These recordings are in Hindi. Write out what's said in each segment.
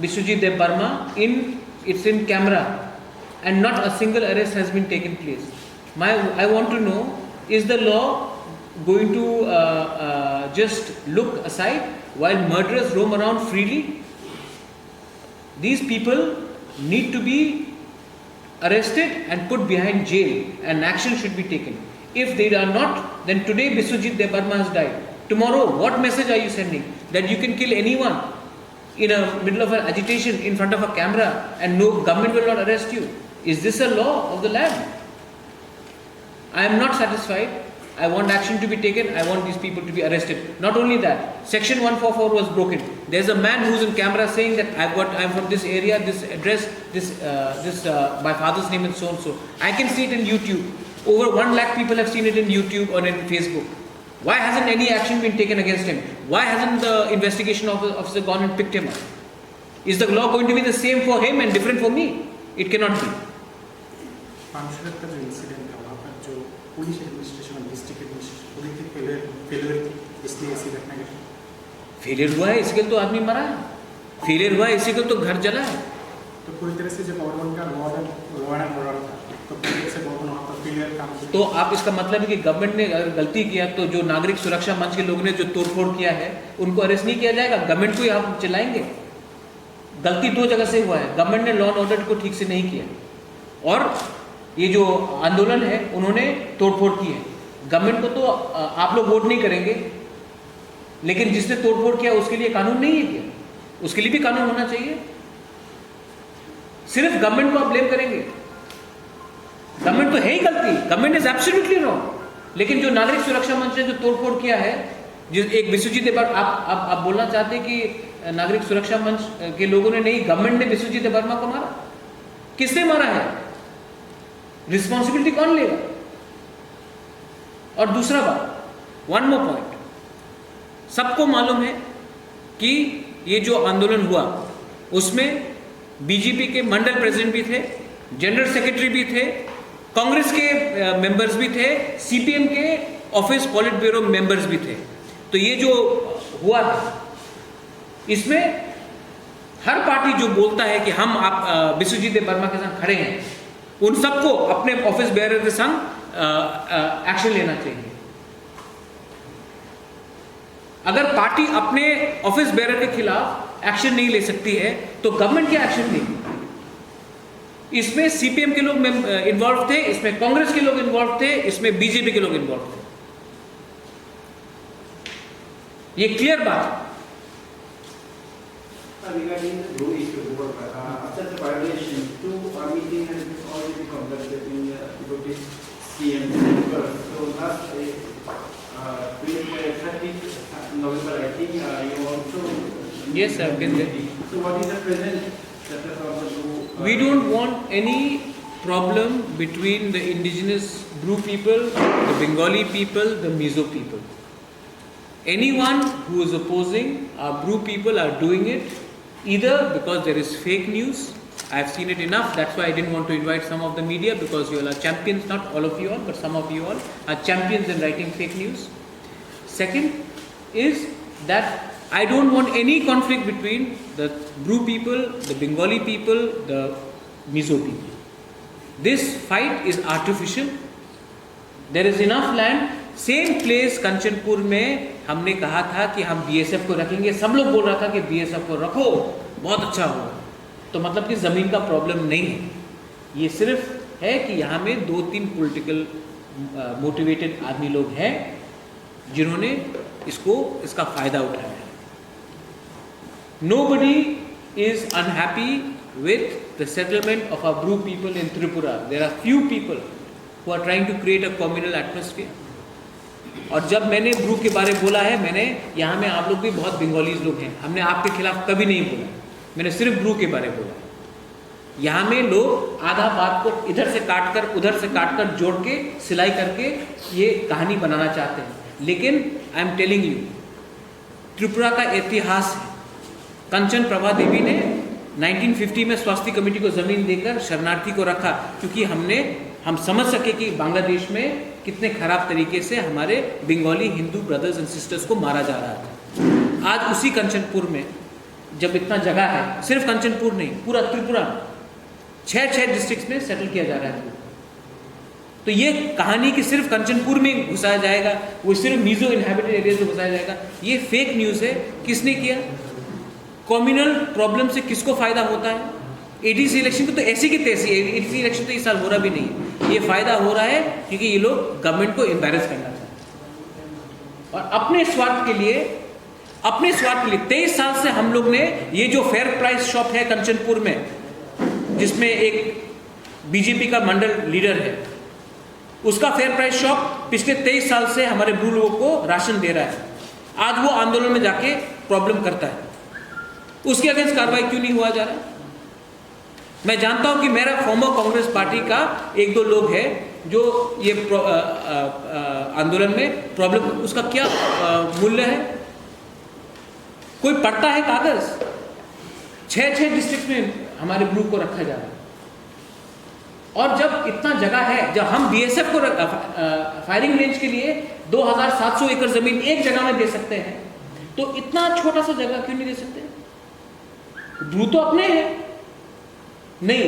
Biswajit Dev Burma it's in camera, and not a single arrest has been taken place. I want to know, is the law going to just look aside while murderers roam around freely? These people need to be arrested and put behind jail, and action should be taken. If they are not, then today Biswajit Dev Burma has died. Tomorrow, what message are you sending? That you can kill anyone in the middle of an agitation in front of a camera and no government will not arrest you? Is this a law of the land? I am not satisfied. I want action to be taken. I want these people to be arrested. Not only that, Section 144 was broken. There's a man who's in camera saying that I'm from this area, this address, my father's name is so and so. I can see it in YouTube. Over 1 lakh people have seen it in YouTube or in Facebook. Why hasn't any action been taken against him? Why hasn't the investigation officer gone and picked him up? Is the law going to be the same for him and different for me? It cannot be. Police administration और डिस्ट्रिक्ट एडमिनिस्ट्रेशन पूरी फेलियर थी, इसलिए ऐसी घटना घटी। फेलियर हुआ है, इसके तो आदमी मरा है। फेलियर हुआ है, इसी को तो घर जला है। तो पूरी तरह से जब गवर्नमेंट का लॉ एंड ऑर्डर था, तो पूरी तरह से गवर्नमेंट वहाँ पर फेलियर काम। तो आप इसका मतलब है कि गवर्नमेंट ने अगर गलती किया तो जो नागरिक सुरक्षा मंच के लोगों ने जो तोड़फोड़ किया है उनको अरेस्ट नहीं किया जाएगा? गवर्नमेंट को ही आप चिल्लाएंगे? गलती 2 जगह से हुआ है। गवर्नमेंट ने लॉ एंड ऑर्डर को ठीक से नहीं किया, और ये जो आंदोलन है उन्होंने तोड़फोड़ की है। गवर्नमेंट को तो आप लोग वोट नहीं करेंगे, लेकिन जिसने तोड़फोड़ किया उसके लिए कानून नहीं है क्या? उसके लिए भी कानून होना चाहिए। सिर्फ गवर्नमेंट को आप ब्लेम करेंगे? गवर्नमेंट तो है ही गलती, गवर्नमेंट इज एब्सोल्युटली रॉन्ग। लेकिन जो नागरिक सुरक्षा मंच ने जो तोड़फोड़ किया है, जिस एक विश्वजीत देव, आप बोलना चाहते कि नागरिक सुरक्षा मंच के लोगों ने नहीं, गवर्नमेंट ने विश्वजीत देव वर्मा को मारा? किसने मारा है? रिस्पॉन्सिबिलिटी कौन लेगा? और दूसरा बात, 1 more पॉइंट, सबको मालूम है कि ये जो आंदोलन हुआ उसमें बीजेपी के मंडल प्रेसिडेंट भी थे, जनरल सेक्रेटरी भी थे, कांग्रेस के मेंबर्स भी थे, सीपीएम के ऑफिस पॉलिट ब्यूरो मेंबर्स भी थे। तो ये जो हुआ है इसमें हर पार्टी जो बोलता है कि हम आप विश्वजीत देव वर्मा के साथ खड़े हैं, उन सबको अपने ऑफिस बेयरर के संग एक्शन लेना चाहिए। अगर पार्टी अपने ऑफिस बेयरर के खिलाफ एक्शन नहीं ले सकती है तो गवर्नमेंट क्या एक्शन लेगी? इसमें सीपीएम के लोग इन्वॉल्व थे, इसमें कांग्रेस के लोग इन्वॉल्व थे, इसमें बीजेपी के लोग इन्वॉल्व थे। ये क्लियर बात है। Regarding the blue issue, after the violation, 2 meetings have been already conducted in Deputy CM first. So last 30th November, I think you also. Yes, sir. So what is the present status of the blue? We don't want any problem between the indigenous Bru people, the Bengali people, the Mizo people. Anyone who is opposing our Bru people are doing it either because there is fake news. I have seen it enough. That's why I didn't want to invite some of the media, because you all are champions, not all of you all, but some of you all are champions in writing fake news. Second is that I don't want any conflict between the Bru people, the Bengali people, the Mizo people. This fight is artificial. There is enough land. Same place Kanchanpur में हमने कहा था कि हम बीएसएफ को रखेंगे, सब लोग बोल रहा था कि बीएसएफ को रखो, बहुत अच्छा होगा। तो मतलब कि ज़मीन का प्रॉब्लम नहीं है, ये सिर्फ है कि यहाँ में 2-3 पॉलिटिकल मोटिवेटेड आदमी लोग हैं जिन्होंने इसका फ़ायदा उठाया है। Nobody is unhappy with the settlement of our Bru people in Tripura. There are few people who are trying to create a communal atmosphere. और जब मैंने ब्रू के बारे में बोला है, मैंने यहाँ में आप लोग भी बहुत बंगालीज लोग हैं, हमने आपके खिलाफ कभी नहीं बोला, मैंने सिर्फ ब्रू के बारे में बोला। यहाँ में लोग आधा बात को इधर से काट कर उधर से काट कर जोड़ के सिलाई करके ये कहानी बनाना चाहते हैं, लेकिन I am telling you, Tripura का इतिहास है। कंचन प्रभा देवी ने 1950 में स्वास्थ्य कमेटी को ज़मीन देकर शरणार्थी को रखा, क्योंकि हम समझ सके कि बांग्लादेश में कितने खराब तरीके से हमारे Bengali Hindu brothers and sisters को मारा जा रहा था। आज उसी कंचनपुर में जब इतना जगह है, सिर्फ कंचनपुर नहीं, पूरा त्रिपुरा 6 डिस्ट्रिक्ट्स में सेटल किया जा रहा है। तो ये कहानी कि सिर्फ कंचनपुर में घुसाया जाएगा, वो सिर्फ मीजो इनहैबिटेड एरियाज में घुसाया जाएगा, ये फेक न्यूज़ है। किसने किया? कम्युनल प्रॉब्लम से किसको फायदा होता है? एडीसी इलेक्शन को तो ऐसी की तैसी, एडीसी इलेक्शन तो इस साल हो रहा भी नहीं है। ये फायदा हो रहा है क्योंकि ये लोग गवर्नमेंट को एम्बैरेस करना चाहते हैं और अपने स्वार्थ के लिए 23 साल से हम लोग ने ये जो फेयर प्राइस शॉप है कंचनपुर में, जिसमें एक बीजेपी का मंडल लीडर है, उसका फेयर प्राइस शॉप पिछले 23 साल से हमारे ब्रू लोगों को राशन दे रहा है। आज वो आंदोलन में जाके प्रॉब्लम करता है, उसके अगेंस्ट कार्रवाई क्यों नहीं हुआ जा रहा? मैं जानता हूं कि मेरा फॉर्मर कांग्रेस पार्टी का 1-2 लोग हैं जो ये आंदोलन में प्रॉब्लम, उसका क्या मूल्य है? कोई पढ़ता है कागज? 6 डिस्ट्रिक्ट में हमारे ब्रू को रखा जा रहा है। और जब इतना जगह है, जब हम बीएसएफ को फायरिंग रेंज के लिए 2700 एकड़ जमीन एक जगह में दे सकते हैं, तो इतना छोटा सा जगह क्यों नहीं दे सकते? ब्रू तो अपने हैं नहीं,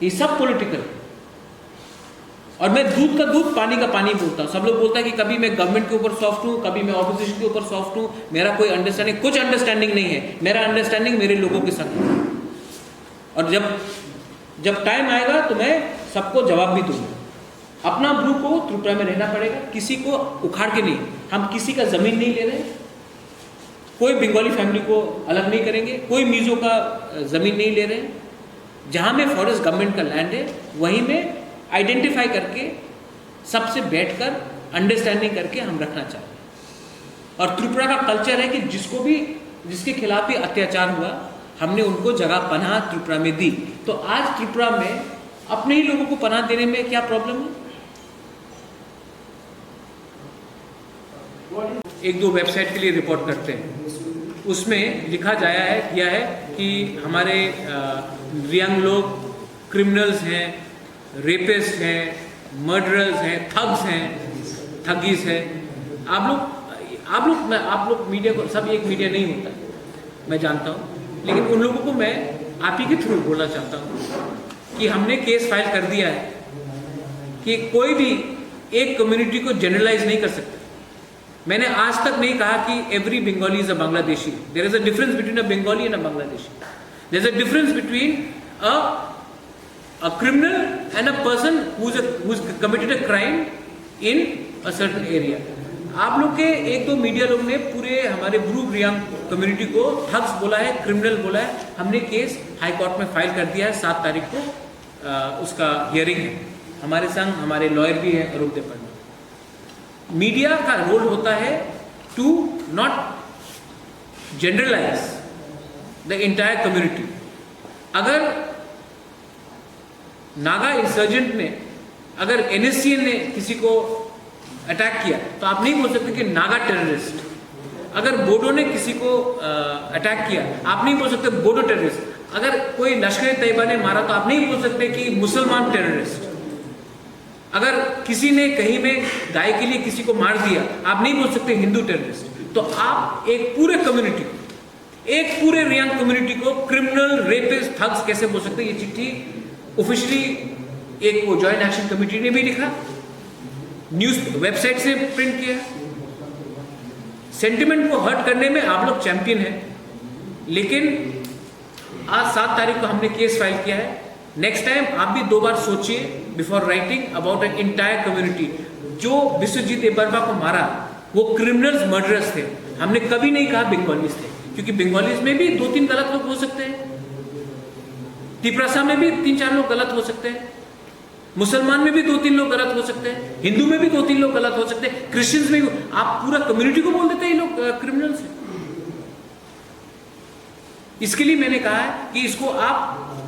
ये सब पॉलिटिकल। और मैं दूध का दूध पानी का पानी बोलता हूं। सब लोग बोलता है कि कभी मैं गवर्नमेंट के ऊपर सॉफ्ट हूं, कभी मैं ऑपोजिशन के ऊपर सॉफ्ट हूं, मेरा कोई अंडरस्टैंडिंग, कुछ अंडरस्टैंडिंग नहीं है। मेरा अंडरस्टैंडिंग मेरे लोगों के संग है और जब टाइम आएगा तो मैं सबको जवाब भी दूंगा। अपना ब्रू को त्रिपुरा में रहना पड़ेगा, किसी को उखाड़ के नहीं। हम किसी का जमीन नहीं ले रहे, कोई बंगाली फैमिली को अलग नहीं करेंगे, कोई मीजो का जमीन नहीं ले रहे। जहां में फॉरेस्ट गवर्नमेंट का लैंड है वहीं में आइडेंटिफाई करके सबसे बैठकर अंडरस्टैंडिंग करके हम रखना चाहते हैं। और त्रिपुरा का कल्चर है कि जिसके खिलाफ भी अत्याचार हुआ, हमने उनको जगह पनाह त्रिपुरा में दी। तो आज त्रिपुरा में अपने ही लोगों को पनाह देने में क्या प्रॉब्लम है? 1-2 वेबसाइट के लिए रिपोर्ट करते हैं, उसमें लिखा गया है कि हमारे यंग लोग क्रिमिनल्स हैं, रेपिस्ट हैं, मर्डरर्स हैं, थग्स हैं, ठगीज हैं। आप लोग मीडिया को, सब एक मीडिया नहीं होता, मैं जानता हूँ, लेकिन उन लोगों को मैं आप ही के थ्रू बोलना चाहता हूँ कि हमने केस फाइल कर दिया है कि कोई भी एक कम्युनिटी को जनरलाइज नहीं कर सकते। मैंने आज तक नहीं कहा कि every Bengali is a Bangladeshi. There is a difference between a Bengali and a Bangladeshi. There is a difference between a criminal and a person who's committed a crime in a certain area. आप लोग के 1-2 मीडिया लोग ने पूरे हमारे ब्रू रियांग कम्युनिटी को ठग्स बोला है, क्रिमिनल बोला है। हमने केस हाई कोर्ट में फाइल कर दिया है, 7 तारीख को उसका हियरिंग है। हमारे संग हमारे लॉयर भी है अरूप देवपन। मीडिया का रोल होता है to not generalize the entire community. अगर नागा इंसर्जेंट ने, अगर एनएससीएन ने किसी को अटैक किया तो आप नहीं बोल सकते कि नागा टेररिस्ट। अगर बोडो ने किसी को अटैक किया, आप नहीं बोल सकते बोडो टेररिस्ट। अगर कोई लश्कर तैयबा ने मारा तो आप नहीं बोल सकते कि मुसलमान टेररिस्ट। अगर किसी ने कहीं में गाय के लिए किसी को मार दिया, आप नहीं बोल सकते हिंदू टेररिस्ट। तो आप एक पूरे कम्युनिटी को, एक पूरे रियांग कम्युनिटी को क्रिमिनल, रेपिस्ट, थग्स कैसे बोल सकते? ये चिट्ठी ऑफिशियली एक वो जॉइंट एक्शन कमेटी ने भी लिखा, न्यूज वेबसाइट से प्रिंट किया। सेंटिमेंट को हर्ट करने में आप लोग चैंपियन हैं, लेकिन आज 7 तारीख को हमने केस फाइल किया है। नेक्स्ट टाइम आप भी 2 बार सोचिए before writing about an entire community. जो विश्वजीत देबरबा को मारा वो क्रिमिनल्स, मर्डरर्स थे। हमने कभी नहीं कहा बंगालीज थे, क्योंकि बंगालीज में भी 2-3 गलत लोग हो सकते हैं, तिपरासा में भी 3-4 लोग गलत हो सकते हैं, मुसलमान में भी 2-3 लोग गलत हो सकते हैं, हिंदू में भी 2-3 लोग गलत हो सकते हैं, क्रिश्चियंस में भी। आप पूरा कम्युनिटी को बोल देते हैं ये लोग क्रिमिनल्स हैं। इसके लिए मैंने कहा है कि इसको आप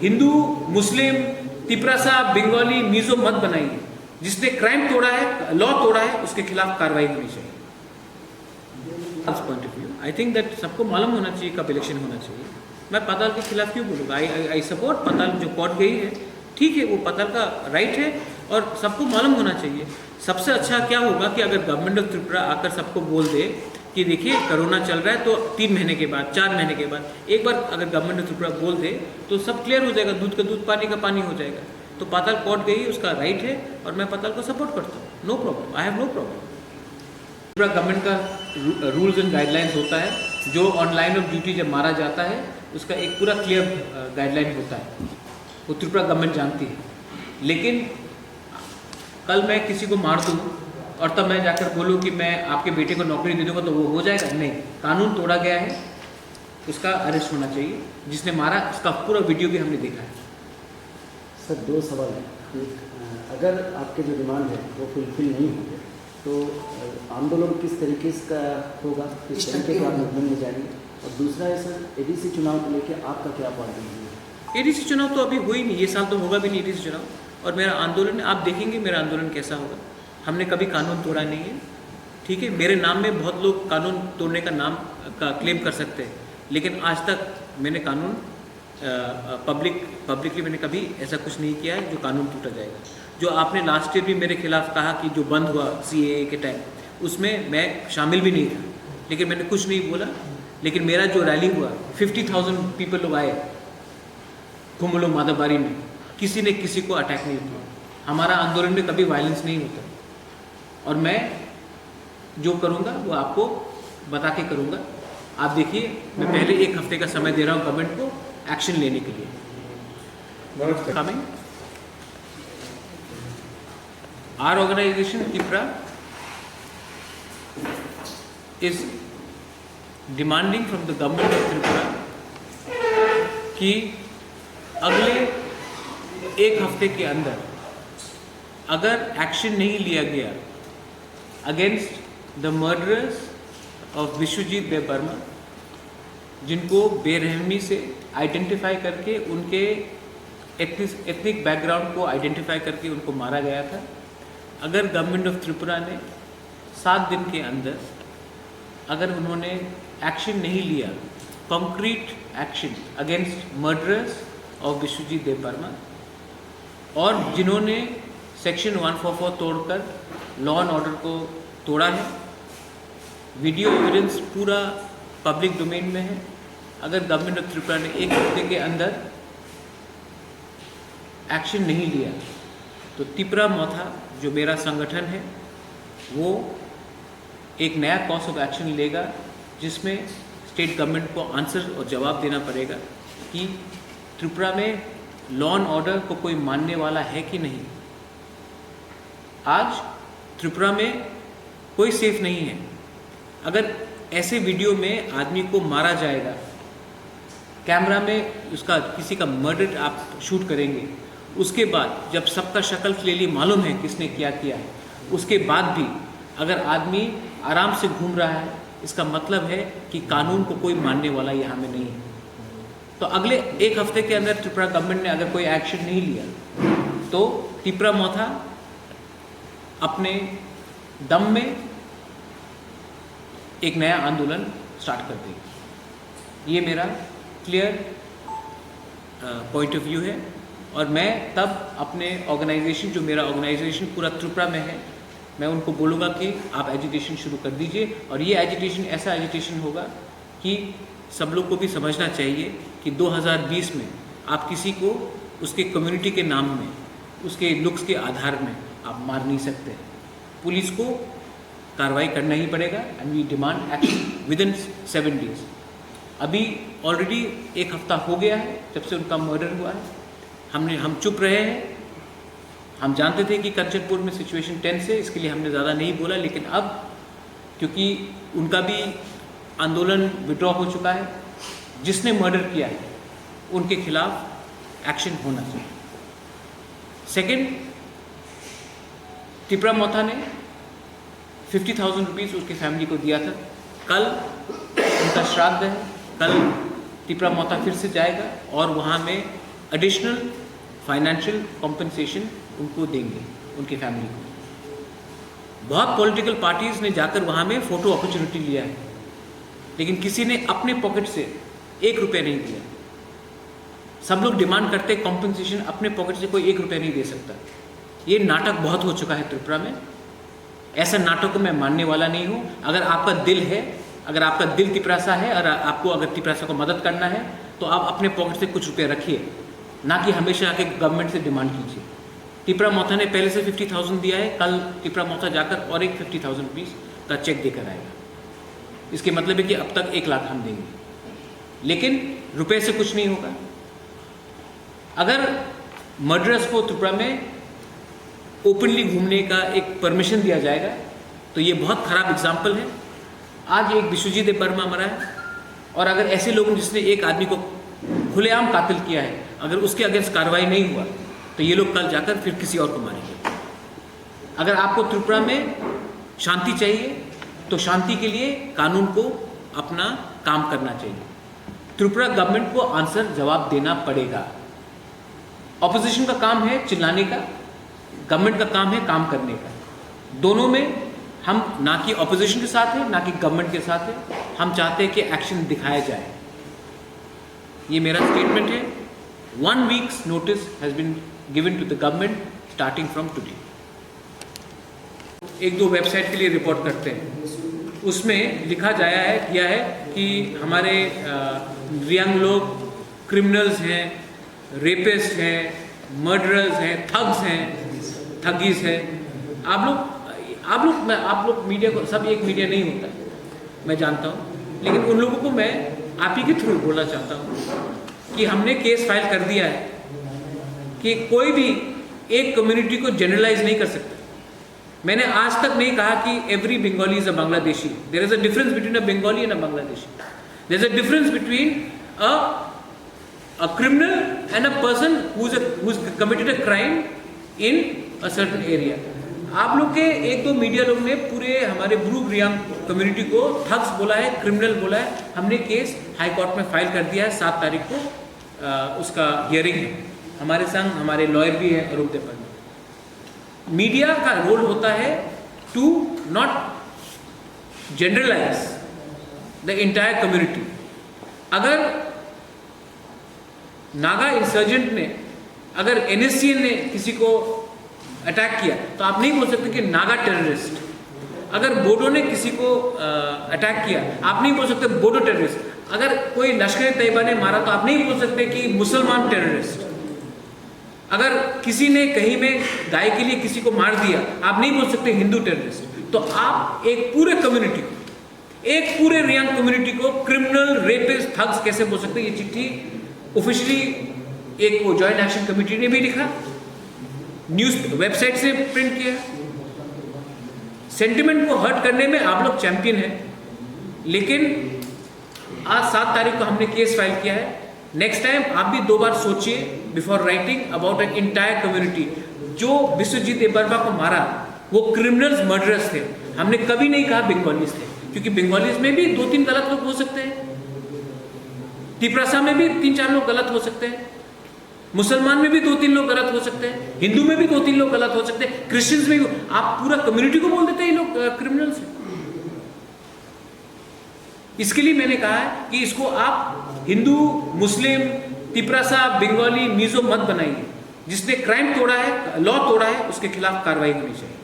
हिंदू, मुस्लिम, तिपरासा, बंगाली, मीजो मत बनाइए। जिसने क्राइम तोड़ा है, लॉ तोड़ा है, उसके खिलाफ कार्रवाई होनी चाहिए। Point of view I think that सबको मालूम होना चाहिए कब इलेक्शन होना चाहिए। मैं पाताल के खिलाफ क्यों बोलूँगा? आई सपोर्ट पाताल। जो कोर्ट गई है ठीक है, वो पाताल का राइट है और सबको मालूम होना चाहिए। सबसे अच्छा क्या होगा कि अगर गवर्नमेंट ऑफ त्रिपुरा आकर सबको बोल दे कि देखिए कोरोना चल रहा है तो 3 महीने के बाद, 4 महीने के बाद एक बार अगर गवर्नमेंट ऑफ त्रिपुरा बोल दे तो सब क्लियर हो जाएगा, दूध का दूध पानी का पानी हो जाएगा। तो पाताल कोर्ट गई, उसका राइट है और मैं पाताल को सपोर्ट करता हूँ, no problem, I have no problem. Tripura government का रूल्स एंड गाइडलाइंस होता है, जो ऑन लाइन ऑफ ड्यूटी जब मारा जाता है उसका एक पूरा क्लियर गाइडलाइन होता है, वो त्रिपुरा गवर्नमेंट जानती है। लेकिन कल मैं किसी को मार दूँ और तब मैं जाकर बोलूँ कि मैं आपके बेटे को नौकरी दे दूँगा तो वो हो जाएगा? नहीं, कानून तोड़ा गया है, उसका अरेस्ट होना चाहिए। जिसने मारा उसका पूरा वीडियो भी हमने देखा है। सर 2 सवाल हैं। एक, अगर आपके जो डिमांड है वो फुलफिल नहीं होंगे तो आंदोलन किस तरीके का होगा, किस तरीके का मूवमेंट में जाएंगे? और दूसरा है सर, एडीसी चुनाव को लेकर आपका क्या पॉइंट ऑफ व्यू है? एडीसी चुनाव तो अभी हुई नहीं, ये साल तो होगा भी नहीं एडीसी चुनाव। और मेरा आंदोलन आप देखेंगे मेरा आंदोलन कैसा होगा। हमने कभी कानून तोड़ा नहीं है, ठीक है। मेरे नाम में बहुत लोग कानून तोड़ने का नाम का क्लेम कर सकते हैं, लेकिन आज तक मैंने कानून पब्लिकली मैंने कभी ऐसा कुछ नहीं किया है जो कानून टूटा जाएगा। जो आपने लास्ट ईयर भी मेरे खिलाफ कहा कि जो बंद हुआ CAA के टाइम, उसमें मैं शामिल भी नहीं था, लेकिन मैंने कुछ नहीं बोला। लेकिन मेरा जो रैली हुआ 50,000 पीपल लोग आए कुमुलो माधवबारी में, किसी ने किसी को अटैक नहीं किया। हमारा आंदोलन में कभी वायलेंस नहीं होता और मैं जो करूँगा वो आपको बता के करूँगा। आप देखिए, मैं पहले 1 हफ्ते का समय दे रहा हूँ गवर्नमेंट को एक्शन लेने के लिए। Coming are organization Tripura is demanding from the government of Tripura कि अगले 1 हफ्ते के अंदर अगर एक्शन नहीं लिया गया against the murderers of Vishwajit Dev Varma, जिनको बेरहमी से आइडेंटिफाई करके उनके एथनिक बैकग्राउंड को आइडेंटिफाई करके उनको मारा गया था, अगर गवर्नमेंट ऑफ त्रिपुरा ने 7 दिन के अंदर अगर उन्होंने एक्शन नहीं लिया, concrete action against murderers of Vishwajit Dev Varma, और जिन्होंने सेक्शन 144 तोड़कर लॉ एंड ऑर्डर को तोड़ा है, वीडियो एविडेंस पूरा पब्लिक डोमेन में है, अगर गवर्नमेंट ऑफ त्रिपुरा ने 1 हफ्ते के अंदर एक्शन नहीं लिया तो त्रिपुरा मोथा जो मेरा संगठन है वो एक नया कॉर्स ऑफ एक्शन लेगा, जिसमें स्टेट गवर्नमेंट को आंसर और जवाब देना पड़ेगा कि त्रिपुरा में लॉ एंड ऑर्डर को कोई मानने वाला है कि नहीं। आज त्रिपुरा में कोई सेफ नहीं है। अगर ऐसे वीडियो में आदमी को मारा जाएगा, कैमरा में उसका किसी का मर्डर आप शूट करेंगे, उसके बाद जब सबका शक्ल क्लियरली मालूम है किसने क्या किया है, उसके बाद भी अगर आदमी आराम से घूम रहा है, इसका मतलब है कि कानून को कोई मानने वाला यहाँ में नहीं है। तो अगले 1 हफ्ते के अंदर त्रिपुरा गवर्नमेंट ने अगर कोई एक्शन नहीं लिया तो त्रिपुरा मोथा अपने दम में एक नया आंदोलन स्टार्ट कर देगी। ये मेरा क्लियर पॉइंट ऑफ व्यू है। और मैं तब अपने ऑर्गेनाइजेशन, जो मेरा ऑर्गेनाइजेशन पूरा त्रिपुरा में है, मैं उनको बोलूँगा कि आप एजिटेशन शुरू कर दीजिए। और ये एजिटेशन ऐसा एजिटेशन होगा कि सब लोग को भी समझना चाहिए कि 2020 में आप किसी को उसके कम्युनिटी के नाम में, उसके लुक्स के आधार में आप मार नहीं सकते। पुलिस को कार्रवाई करना ही पड़ेगा and we demand action within 7 days. अभी ऑलरेडी 1 हफ्ता हो गया है जब से उनका मर्डर हुआ है। हम चुप रहे हैं। हम जानते थे कि कंचनपुर में सिचुएशन टेंस है, इसके लिए हमने ज़्यादा नहीं बोला। लेकिन अब क्योंकि उनका भी आंदोलन विड्रॉ हो चुका है, जिसने मर्डर किया है उनके खिलाफ एक्शन होना चाहिए। सेकेंड, त्रिपुरा मोथा ने 50,000 रुपीज़ उसकी फैमिली को दिया था। कल उनका श्राद्ध है, कल त्रिपुरा मोथा फिर से जाएगा और वहाँ में एडिशनल फाइनेंशियल कॉम्पनसेशन उनको देंगे, उनकी फैमिली को। बहुत पॉलिटिकल पार्टीज़ ने जाकर वहाँ में फ़ोटो अपॉर्चुनिटी लिया है, लेकिन किसी ने अपने पॉकेट से 1 रुपया नहीं दिया। सब लोग डिमांड करते कॉम्पनसेशन, अपने पॉकेट से कोई 1 रुपया नहीं दे सकता। ये नाटक बहुत हो चुका है त्रिपुरा में। ऐसा नाटक को मैं मानने वाला नहीं हूँ। अगर आपका दिल है अगर आपका दिल तिपरासा है और आपको अगर तिपरासा को मदद करना है तो आप अपने पॉकेट से कुछ रुपये रखिए, ना कि हमेशा आके गवर्नमेंट से डिमांड कीजिए। टिपरा मोथा ने पहले से 50,000 दिया है, कल टिपरा मोथा जाकर और एक 50,000 रुपीज़ का चेक देकर आएगा। इसके मतलब है कि अब तक 1 लाख हम देंगे, लेकिन रुपए से कुछ नहीं होगा। अगर मर्डरर्स को त्रिपुरा में ओपनली घूमने का एक परमिशन दिया जाएगा तो ये बहुत खराब एग्जाम्पल है। आज एक विश्वजीत देव वर्मा मरा है, और अगर ऐसे लोगों जिसने एक आदमी को खुलेआम कातिल किया है, अगर उसके अगेंस्ट कार्रवाई नहीं हुआ तो ये लोग कल जाकर फिर किसी और को मारेंगे। अगर आपको त्रिपुरा में शांति चाहिए तो शांति के लिए कानून को अपना काम करना चाहिए। त्रिपुरा गवर्नमेंट को आंसर जवाब देना पड़ेगा। ऑपोजिशन का काम है चिल्लाने का, गवर्नमेंट का काम है काम करने का। दोनों में हम ना कि ऑपोजिशन के साथ है ना कि गवर्नमेंट के साथ है, हम चाहते हैं कि एक्शन दिखाया जाए। ये मेरा स्टेटमेंट है। 1 week's notice has been given to the government starting from today। 1-2 website के लिए रिपोर्ट करते हैं, उसमें लिखा गया है कि हमारे यंग लोग क्रिमिनल्स हैं, रेपिस्ट हैं, मर्डरर्स हैं, थग्स हैं, ठगीज है। आप लोग मीडिया को, सब एक मीडिया नहीं होता, मैं जानता हूँ, लेकिन उन लोगों को मैं आप ही के थ्रू बोलना चाहता हूँ कि हमने केस फाइल कर दिया है कि कोई भी एक कम्युनिटी को जनरलाइज नहीं कर सकता। मैंने आज तक नहीं कहा कि every Bengali is a Bangladeshi. There is a difference between a Bengali and a Bangladeshi. There is a difference between a criminal and a person who's committed a crime in a certain area। आप लोग के 1-2 मीडिया लोग ने पूरे हमारे ब्रू रियांग कम्युनिटी को ठग्स बोला है, क्रिमिनल बोला है। हमने केस हाई कोर्ट में फाइल कर दिया है, 7 तारीख को उसका हियरिंग है। हमारे संग हमारे लॉयर भी है अरूप देपन। मीडिया का रोल होता है to not generalize the entire community. अगर नागा इंसर्जेंट ने, अगर एनएससीएन ने किसी को अटैक किया तो आप नहीं बोल सकते कि नागा टेररिस्ट। अगर बोडो ने किसी को अटैक किया आप नहीं बोल सकते बोडो टेररिस्ट। अगर कोई लश्कर तैयबा ने मारा तो आप नहीं बोल सकते कि मुसलमान टेररिस्ट। अगर किसी ने कहीं में गाय के लिए किसी को मार दिया आप नहीं बोल सकते हिंदू टेररिस्ट। तो आप एक पूरे कम्युनिटी को, एक पूरे रियांग कम्युनिटी को क्रिमिनल, रेपिस्ट, थग्स कैसे बोल सकते? ये चिट्ठी ऑफिशियली एक वो जॉइंट एक्शन कमेटी ने भी लिखा, न्यूज वेबसाइट से प्रिंट किया। सेंटिमेंट को हर्ट करने में आप लोग चैंपियन हैं, लेकिन आज 7 तारीख को हमने केस फाइल किया है। नेक्स्ट टाइम आप भी 2 बार सोचिए before writing about an entire community. जो विश्वजीत देबबर्मा को मारा वो क्रिमिनल्स, मर्डरर्स थे। हमने कभी नहीं कहा बंगालीज थे, क्योंकि बंगालीज में भी 2-3 गलत लोग हो सकते हैं, तिपरासा में भी 3-4 लोग गलत हो सकते हैं, मुसलमान में भी 2-3 लोग गलत हो सकते हैं, हिंदू में भी 2-3 लोग गलत हो सकते हैं, क्रिश्चियंस में भी। आप पूरा कम्युनिटी को बोल देते हैं ये लोग क्रिमिनल्स हैं। इसके लिए मैंने कहा है कि इसको आप हिंदू, मुस्लिम, तिपरासा, बंगाली, मिजो मत बनाइए। जिसने क्राइम तोड़ा है, लॉ तोड़ा है, उसके खिलाफ कार्रवाई होनी चाहिए।